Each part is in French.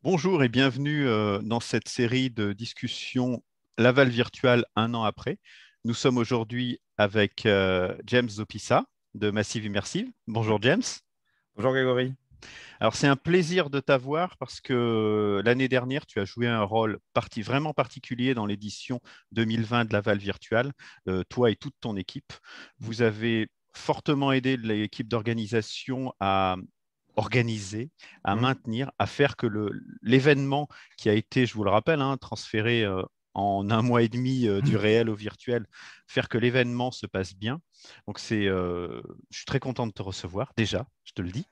Bonjour et bienvenue dans cette série de discussions Laval Virtual un an après. Nous sommes aujourd'hui avec James Zopissa de Massive Immersive. Bonjour James. Bonjour Grégory. Alors c'est un plaisir de t'avoir parce que l'année dernière, tu as joué un rôle vraiment particulier dans l'édition 2020 de Laval Virtual, toi et toute ton équipe. Vous avez fortement aidé l'équipe d'organisation à organiser, à Mm. maintenir, à faire que l'événement qui a été, je vous le rappelle, transféré en un mois et demi du réel au virtuel, faire que l'événement se passe bien. Donc je suis très content de te recevoir déjà, je te le dis.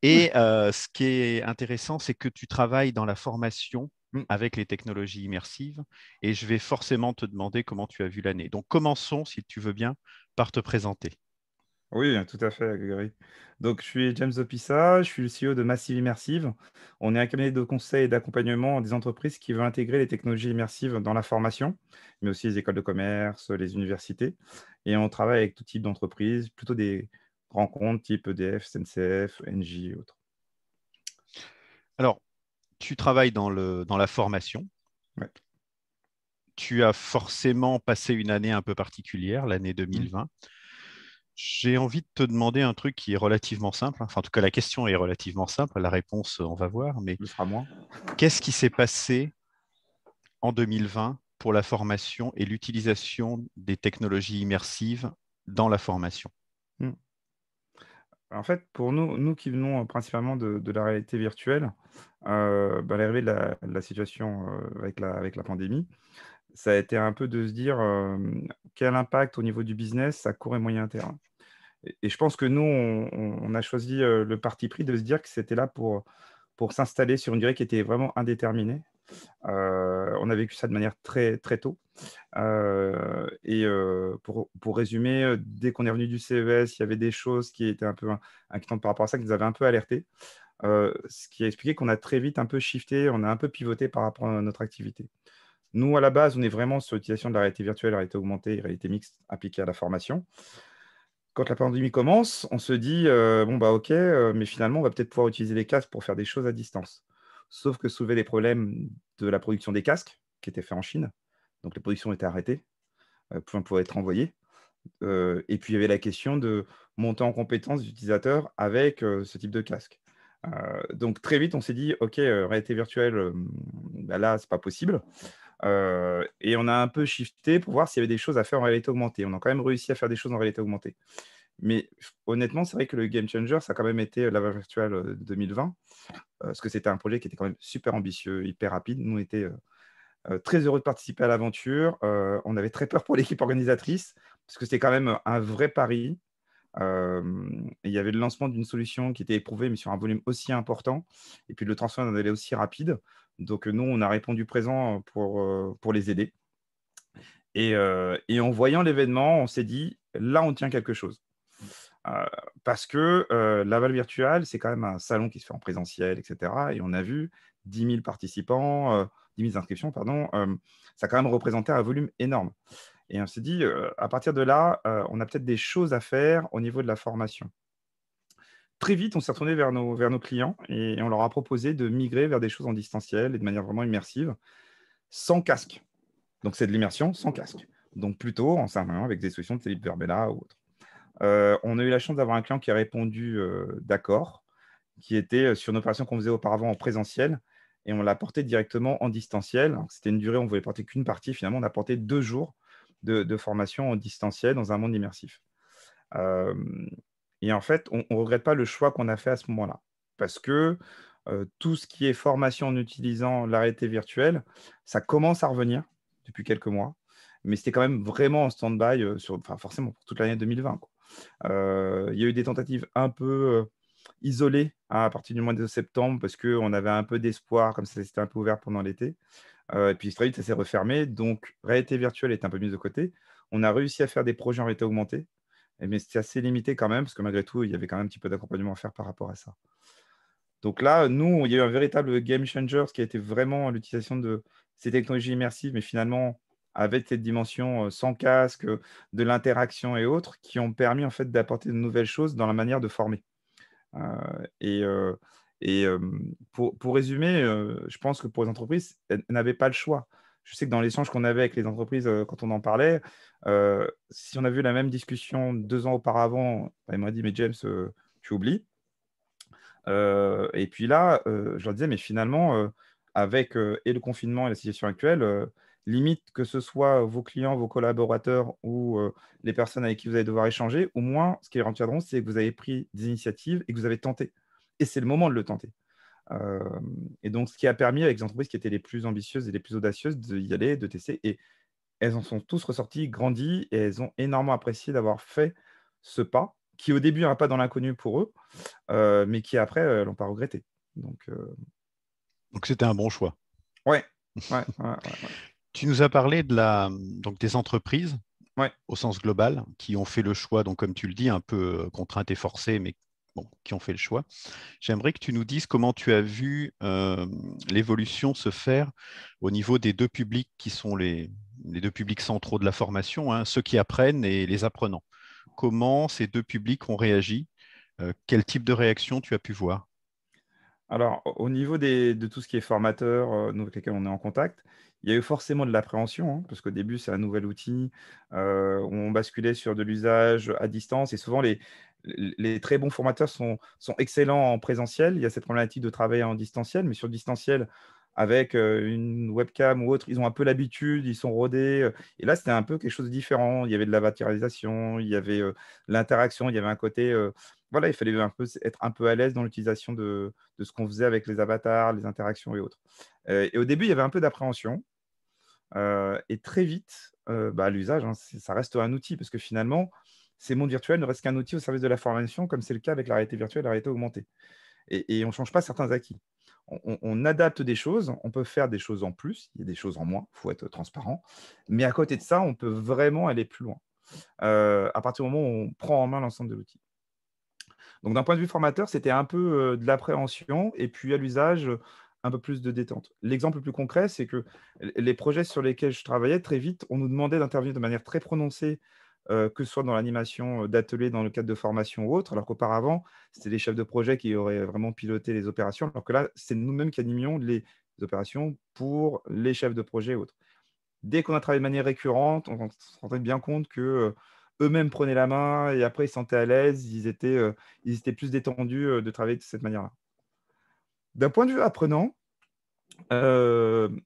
Et ce qui est intéressant, c'est que tu travailles dans la formation Mm. avec les technologies immersives et je vais forcément te demander comment tu as vu l'année. Donc commençons, si tu veux bien, par te présenter. Oui, tout à fait, Grégory. Donc, je suis James Opissa, je suis le CEO de Massive Immersive. On est un cabinet de conseil et d'accompagnement des entreprises qui veulent intégrer les technologies immersives dans la formation, mais aussi les écoles de commerce, les universités. Et on travaille avec tout type d'entreprises, plutôt des grands comptes type EDF, SNCF, Engie et autres. Alors, tu travailles dans la formation. Ouais. Tu as forcément passé une année un peu particulière, l'année Mm. 2020. J'ai envie de te demander un truc qui est relativement simple. Enfin, en tout cas, la question est relativement simple. La réponse, on va voir. Mais Le sera moins. qu'est-ce qui s'est passé en 2020 pour la formation et l'utilisation des technologies immersives dans la formation? Mm. En fait, pour nous qui venons principalement de la réalité virtuelle, l'arrivée de la situation avec la pandémie, ça a été un peu de se dire quel impact au niveau du business à court et moyen terme. Et je pense que nous, on a choisi le parti pris de se dire que c'était là pour s'installer sur une durée qui était vraiment indéterminée. On a vécu ça de manière très, très tôt. Pour résumer, dès qu'on est revenu du CES, il y avait des choses qui étaient un peu inquiétantes par rapport à ça, qui nous avaient un peu alertés. Ce qui a expliqué qu'on a très vite un peu shifté, on a un peu pivoté par rapport à notre activité. Nous, à la base, on est vraiment sur l'utilisation de la réalité virtuelle, la réalité augmentée, réalité mixte appliquée à la formation. Quand la pandémie commence, on se dit, bon, bah ok, mais finalement, on va peut-être pouvoir utiliser les casques pour faire des choses à distance. Sauf que soulever les problèmes de la production des casques, qui étaient faits en Chine. Donc les productions étaient arrêtées, pouvaient être envoyées. Et puis, il y avait la question de monter en compétence des utilisateurs avec ce type de casque. Donc, très vite, on s'est dit, OK, réalité virtuelle, bah là, c'est pas possible. Et on a un peu shifté pour voir s'il y avait des choses à faire en réalité augmentée. On a quand même réussi à faire des choses en réalité augmentée. Mais honnêtement, c'est vrai que le game changer, ça a quand même été la virtuelle 2020, parce que c'était un projet qui était quand même super ambitieux, hyper rapide. Nous, on était très heureux de participer à l'aventure. On avait très peur pour l'équipe organisatrice, parce que c'était quand même un vrai pari. Il y avait le lancement d'une solution qui était éprouvée, mais sur un volume aussi important, et puis le transfert d'un délai aussi rapide. Donc, nous, on a répondu présent pour les aider. Et en voyant l'événement, on s'est dit, là, on tient quelque chose. Euh, Parce que Laval Virtual, c'est quand même un salon qui se fait en présentiel, etc. Et on a vu 10 000 participants, 10 000 inscriptions, pardon. Ça a quand même représenté un volume énorme. Et on s'est dit, à partir de là, on a peut-être des choses à faire au niveau de la formation. Très vite, on s'est retourné vers nos clients et on leur a proposé de migrer vers des choses en distanciel et de manière vraiment immersive, sans casque. Donc, c'est de l'immersion sans casque. Donc, plutôt en s'armant avec des solutions de type Verbella ou autre. On a eu la chance d'avoir un client qui a répondu d'accord, qui était sur une opération qu'on faisait auparavant en présentiel, et on l'a porté directement en distanciel. Alors, c'était une durée, on ne voulait porter qu'une partie. Finalement, on a porté 2 jours de formation en distanciel dans un monde immersif. Euh, et en fait, on ne regrette pas le choix qu'on a fait à ce moment-là, parce que tout ce qui est formation en utilisant la réalité virtuelle, ça commence à revenir depuis quelques mois, mais c'était quand même vraiment en stand-by, enfin, forcément pour toute l'année 2020, quoi. Il y a eu des tentatives un peu isolées, hein, à partir du mois de septembre, parce qu'on avait un peu d'espoir, comme ça c'était un peu ouvert pendant l'été. Et puis très vite, ça s'est refermé. Donc, réalité virtuelle est un peu mise de côté. On a réussi à faire des projets en réalité augmentée, mais c'était assez limité quand même, parce que malgré tout, il y avait quand même un petit peu d'accompagnement à faire par rapport à ça. Donc là, nous, il y a eu un véritable game changer, ce qui a été vraiment l'utilisation de ces technologies immersives, mais finalement avec cette dimension sans casque, de l'interaction et autres, qui ont permis en fait d'apporter de nouvelles choses dans la manière de former. Euh, et, euh, Et pour résumer, je pense que pour les entreprises, elles n'avaient pas le choix. Je sais que dans l'échange qu'on avait avec les entreprises, quand on en parlait, si on a vu la même discussion 2 ans auparavant, bah, ils m'ont dit: «Mais James, tu oublies». Et puis là, je leur disais: «Mais finalement, avec, et le confinement et la situation actuelle, limite que ce soit vos clients, vos collaborateurs ou, les personnes avec qui vous allez devoir échanger, au moins ce qu'ils retiendront, c'est que vous avez pris des initiatives et que vous avez tenté et c'est le moment de le tenter». Et donc ce qui a permis avec les entreprises qui étaient les plus ambitieuses et les plus audacieuses d'y aller, de tester et elles en sont tous ressorties grandies et elles ont énormément apprécié d'avoir fait ce pas, qui au début est un pas dans l'inconnu pour eux, mais qui après, l'ont pas regretté. Donc Donc, c'était un bon choix. ouais, ouais, ouais, ouais, ouais. Tu nous as parlé donc des entreprises Ouais. au sens global qui ont fait le choix, donc comme tu le dis, un peu contraintes et forcées, mais bon, qui ont fait le choix. J'aimerais que tu nous dises comment tu as vu l'évolution se faire au niveau des deux publics qui sont les deux publics centraux de la formation, hein, ceux qui apprennent et les apprenants. Comment ces deux publics ont réagi? Quel type de réaction tu as pu voir? Alors, au niveau de tout ce qui est formateur, nous avec lesquels on est en contact, il y a eu forcément de l'appréhension, hein, parce qu'au début, c'est un nouvel outil, on basculait sur de l'usage à distance et souvent les très bons formateurs sont excellents en présentiel. Il y a cette problématique de travailler en distanciel, mais sur le distanciel avec, une webcam ou autre, ils ont un peu l'habitude, ils sont rodés, et là, c'était un peu quelque chose de différent. Il y avait de la virtualisation, il y avait, l'interaction, il y avait un côté, voilà, il fallait un peu être un peu à l'aise dans l'utilisation de ce qu'on faisait avec les avatars, les interactions et autres. Et au début, il y avait un peu d'appréhension, et très vite, bah, l'usage, hein, ça reste un outil parce que finalement, ces mondes virtuels ne restent qu'un outil au service de la formation comme c'est le cas avec la réalité virtuelle et la réalité augmentée et on ne change pas certains acquis. On adapte des choses, on peut faire des choses en plus, il y a des choses en moins, il faut être transparent, mais à côté de ça, on peut vraiment aller plus loin, à partir du moment où on prend en main l'ensemble de l'outil. Donc d'un point de vue formateur, c'était un peu, de l'appréhension et puis à l'usage, un peu plus de détente. L'exemple le plus concret, c'est que les projets sur lesquels je travaillais, très vite, on nous demandait d'intervenir de manière très prononcée, que ce soit dans l'animation, d'ateliers dans le cadre de formation ou autre, alors qu'auparavant, c'était les chefs de projet qui auraient vraiment piloté les opérations, alors que là, c'est nous-mêmes qui animions les opérations pour les chefs de projet et autres. Dès qu'on a travaillé de manière récurrente, on se rendait bien compte que, eux-mêmes prenaient la main et après ils se sentaient à l'aise, ils étaient plus détendus, de travailler de cette manière-là. D'un point de vue apprenant, hem,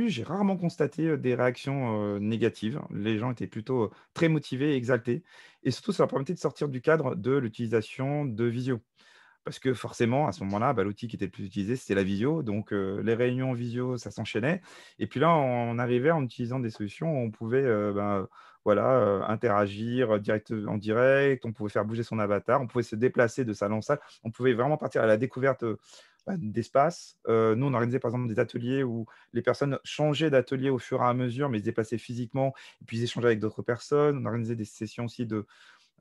j'ai rarement constaté, des réactions, négatives. Les gens étaient plutôt, très motivés, exaltés et surtout ça leur permettait de sortir du cadre de l'utilisation de visio. Parce que forcément, à ce moment-là, bah, l'outil qui était le plus utilisé, c'était la visio. Donc, les réunions visio, ça s'enchaînait. Et puis là, on arrivait en utilisant des solutions où on pouvait, ben, voilà, interagir direct en direct, on pouvait faire bouger son avatar, on pouvait se déplacer de salle en salle. On pouvait vraiment partir à la découverte, bah, d'espaces. Nous, on organisait par exemple des ateliers où les personnes changeaient d'atelier au fur et à mesure, mais se déplaçaient physiquement et puis ils échangeaient avec d'autres personnes. On organisait des sessions aussi de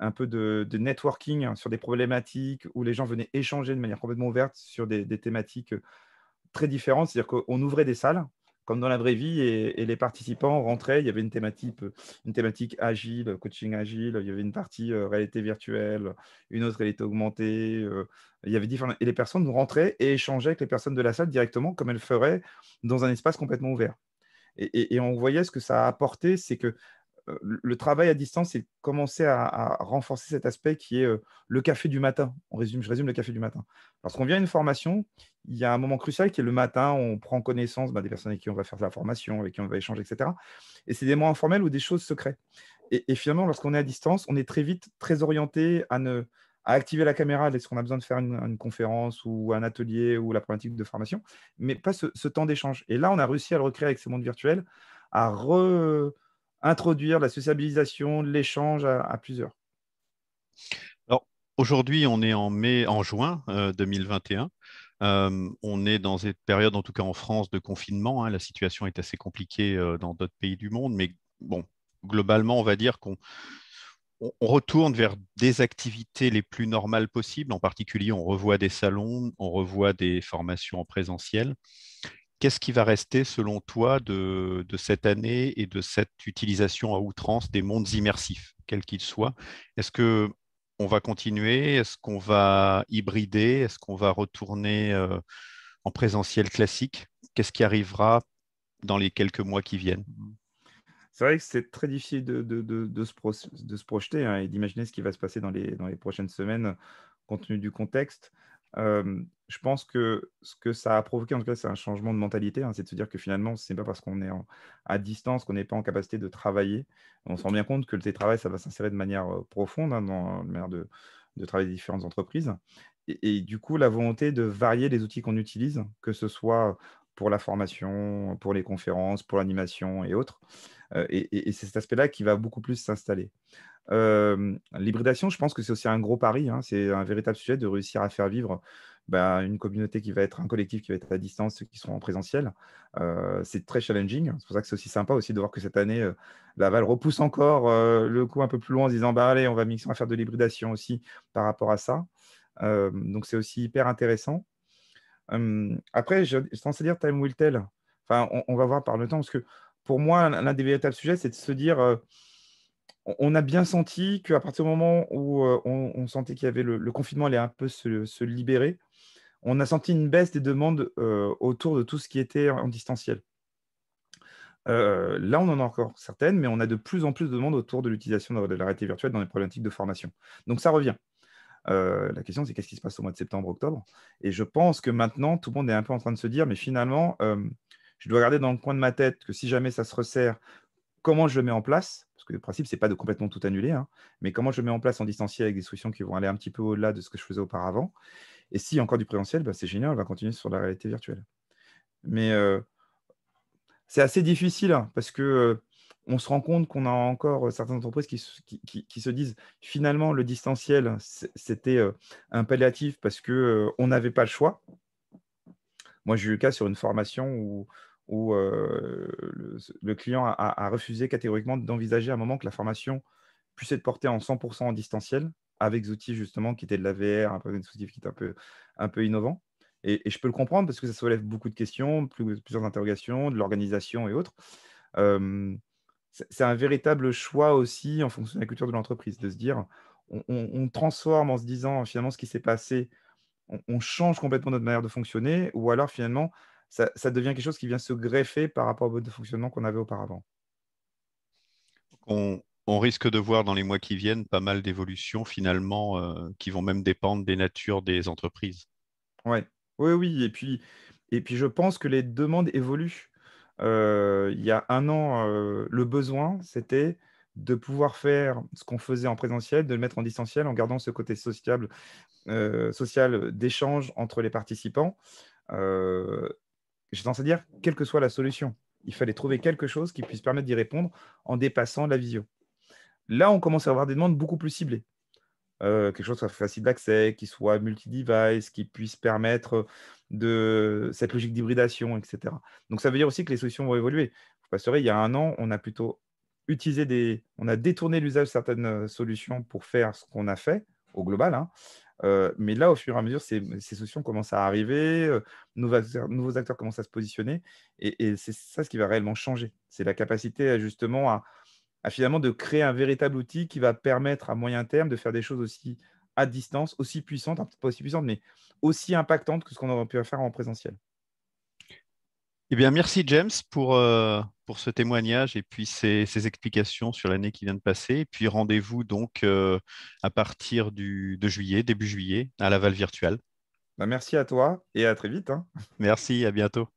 un peu de networking sur des problématiques où les gens venaient échanger de manière complètement ouverte sur des thématiques, très différentes. C'est-à-dire qu'on ouvrait des salles, comme dans la vraie vie et les participants rentraient. Il y avait une thématique agile, coaching agile, il y avait une partie, réalité virtuelle, une autre réalité augmentée, il y avait différents et les personnes rentraient et échangeaient avec les personnes de la salle directement comme elles feraient dans un espace complètement ouvert et on voyait ce que ça a apporté, c'est que le travail à distance, c'est commencer à renforcer cet aspect qui est, le café du matin. Je résume le café du matin. Lorsqu'on vient à une formation, il y a un moment crucial qui est le matin, on prend connaissance, bah, des personnes avec qui on va faire la formation, avec qui on va échanger et cetera et c'est des moments informels où des choses se créent et finalement, lorsqu'on est à distance, on est très vite très orienté à activer la caméra lorsqu'on a besoin de faire une conférence ou un atelier ou la problématique de formation, mais pas ce temps d'échange et là, on a réussi à le recréer avec ces mondes virtuels, à introduire la sociabilisation, l'échange à plusieurs. Alors, aujourd'hui, on est en juin 2021. On est dans cette période, en tout cas en France, de confinement, hein. La situation est assez compliquée dans d'autres pays du monde, mais bon, globalement, on va dire qu'on retourne vers des activités les plus normales possibles. En particulier, on revoit des salons, on revoit des formations en présentiel. Qu'est-ce qui va rester, selon toi, de cette année et de cette utilisation à outrance des mondes immersifs, quels qu'ils soient? Est-ce que on va continuer? Est-ce qu'on va hybrider? Est-ce qu'on va retourner en présentiel classique? Qu'est-ce qui arrivera dans les quelques mois qui viennent? C'est vrai que c'est très difficile de se projeter, hein, et d'imaginer ce qui va se passer dans les prochaines semaines, compte tenu du contexte. Je pense que ce que ça a provoqué, en tout cas, c'est un changement de mentalité, hein. C'est de se dire que finalement, c'est pas parce qu'on est à distance qu'on n'est pas en capacité de travailler. On se rend bien compte que le télétravail, ça va s'insérer de manière profonde, hein, dans la manière de travailler des différentes entreprises. Et du coup, la volonté de varier les outils qu'on utilise, que ce soit pour la formation, pour les conférences, pour l'animation et autres. Et c'est cet aspect-là qui va beaucoup plus s'installer. L'hybridation, je pense que c'est aussi un gros pari, hein. C'est un véritable sujet de réussir à faire vivre, bah, une communauté qui va être un collectif qui va être à distance, ceux qui seront en présentiel. C'est très challenging. C'est pour ça que c'est aussi sympa aussi de voir que cette année, Laval repousse encore, le coup un peu plus loin en se disant: «Bah, allez, on va faire de l'hybridation aussi par rapport à ça». Donc c'est aussi hyper intéressant. Après, j'ai tendance à dire time will tell. Enfin, on va voir par le temps parce que pour moi, l'un des véritables sujets, c'est de se dire, on a bien senti qu'à partir du moment où, on sentait qu'il y avait le confinement allait un peu se libérer, on a senti une baisse des demandes, autour de tout ce qui était en distanciel. Là, on en a encore certaines, mais on a de plus en plus de demandes autour de l'utilisation de la réalité virtuelle dans les problématiques de formation. Donc ça revient. La question, c'est qu'est-ce qui se passe au mois de septembre, octobre? Et je pense que maintenant, tout le monde est un peu en train de se dire: «Mais finalement, je dois garder dans le coin de ma tête que si jamais ça se resserre, comment je le mets en place?» Parce que le principe, c'est pas de complètement tout annuler, hein, mais comment je le mets en place en distanciel avec des solutions qui vont aller un petit peu au-delà de ce que je faisais auparavant. Et s'il y a encore du présentiel, bah, c'est génial, on va continuer sur la réalité virtuelle. Mais, c'est assez difficile, hein, parce que, on se rend compte qu'on a encore, certaines entreprises qui se disent: «Finalement, le distanciel, c'était, un palliatif parce que, on n'avait pas le choix». Moi, j'ai eu le cas sur une formation où le client a refusé catégoriquement d'envisager à un moment que la formation puisse être portée en 100 en distanciel, avec des outils justement qui étaient de la VR, un peu des dispositifs qui étaient un peu innovants. Et je peux le comprendre parce que ça soulève beaucoup de questions, plusieurs interrogations, de l'organisation et autres. Hem, c'est un véritable choix aussi en fonction de la culture de l'entreprise, de se dire: on transforme en se disant: «Finalement, ce qui s'est passé, on change complètement notre manière de fonctionner», ou alors finalement, ça devient quelque chose qui vient se greffer par rapport au mode de fonctionnement qu'on avait auparavant. On risque de voir dans les mois qui viennent pas mal d'évolutions finalement qui vont même dépendre des natures des entreprises. Ouais. Oui, oui, et puis je pense que les demandes évoluent. Il y a un an, le besoin, c'était de pouvoir faire ce qu'on faisait en présentiel, de le mettre en distanciel en gardant ce côté sociable, social, d'échange entre les participants. Heu, j'ai tendance à dire, quelle que soit la solution, il fallait trouver quelque chose qui puisse permettre d'y répondre en dépassant la visio. Là, on commence à avoir des demandes beaucoup plus ciblées. Quelque chose qui soit facile d'accès, qui soit multi-device, qui puisse permettre, de cette logique d'hybridation et cetera. Donc ça veut dire aussi que les solutions vont évoluer. Vous passerez, il y a un an, on a plutôt on a détourné l'usage de certaines, solutions pour faire ce qu'on a fait, au global, hein. Mais là, au fur et à mesure, ces solutions commencent à arriver, nouveaux acteurs commencent à se positionner, et c'est ça ce qui va réellement changer. C'est la capacité à justement à finalement de créer un véritable outil qui va permettre à moyen terme de faire des choses aussi à distance, aussi puissantes, hein, peut-être pas aussi puissantes, mais aussi impactantes que ce qu'on aurait pu faire en présentiel. Eh bien, merci James pour ce témoignage et puis ces explications sur l'année qui vient de passer. Et puis rendez-vous donc à partir de juillet, début juillet, à Laval Virtual. Bah, merci à toi et à très vite, hein. Merci, à bientôt.